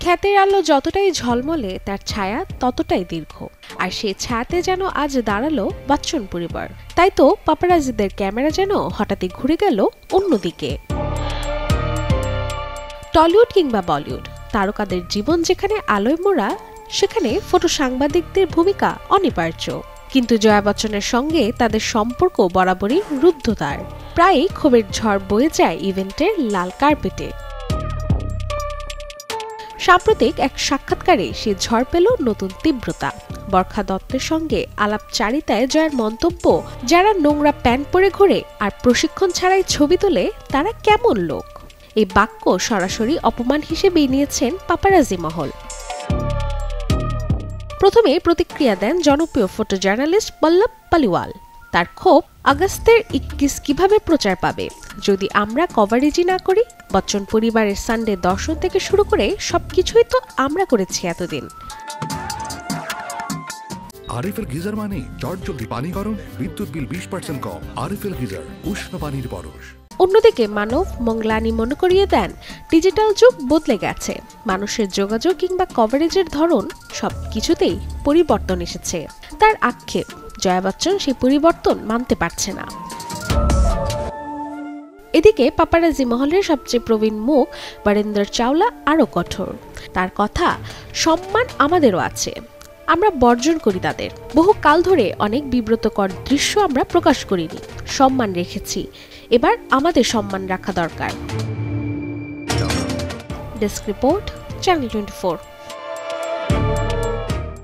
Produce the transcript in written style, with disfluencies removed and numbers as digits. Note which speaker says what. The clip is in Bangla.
Speaker 1: খ্যাতের আলো যতটাই ঝলমলে তার ছায়া ততটাই দীর্ঘ। আর সেই ছায়াতে যেন আজ দাঁড়ালো বচ্চন পরিবার। তাই তো পাপারাজিদের ক্যামেরা যেন হঠাৎই ঘুরে গেল অন্যদিকে। টলিউড কিংবা বলিউড, তারকাদের জীবন যেখানে আলোয় মোড়া, সেখানে ফটো সাংবাদিকদের ভূমিকা অনিবার্য। কিন্তু জয়া বচ্চনের সঙ্গে তাদের সম্পর্ক বরাবরই রুদ্ধতার। প্রায়ই ক্ষোভের ঝড় বয়ে যায় ইভেন্টের লাল কার্পেটে। সাম্প্রতিক এক সাক্ষাৎকারে সে ঝড় পেল নতুন তীব্রতা। বরখা দত্তের সঙ্গে আলাপচারিতায় জয়ার মন্তব্য, যারা নোংরা প্যান্ট পরে ঘোরে আর প্রশিক্ষণ ছাড়াই ছবি তোলে তারা কেমন লোক। এই বাক্য সরাসরি অপমান হিসেবেই নিয়েছেন পাপারাজি মহল। প্রথমে প্রতিক্রিয়া দেন জনপ্রিয় ফটো জার্নালিস্ট পল্লব পালিওয়াল। তার ক্ষোভ, আগস্টের 21 কিভাবে প্রচার পাবে যদি আমরা কভারেজই না করি? বচ্চন পরিবারের সানডে দর্শন থেকে শুরু করে সবকিছুই তো আমরা করেছি এতদিন।
Speaker 2: আরএফএল গিজার মানে চটজলদি পানি গরম, বিদ্যুৎ বিল 20% কম। আরএফএল গিজার, উষ্ণ পানির পরশ।
Speaker 1: অন্যদিকে মানব মঙ্গলানি মনে করিয়ে দেন, ডিজিটাল যুগ বদলে গেছে, মানুষের যোগাযোগ কিংবা কভারেজের ধরন সবকিছুতেই পরিবর্তন এসেছে। তার আক্ষেপ, জয়া বচ্চন সেই পরিবর্তন মানতে পারছে না। এদিকে পাপারাজি মহলের সবচেয়ে প্রবীণ মুখ বরেন্দ্র চাওলা আরও কঠোর। তার কথা, সম্মান আমাদেরও আছে, আমরা বর্জন করি তাদের। বহু কাল ধরে অনেক বিব্রতকর দৃশ্য আমরা প্রকাশ করিনি, সম্মান রেখেছি, এবার আমাদের সম্মান রাখা দরকার। Desk report, channel 24।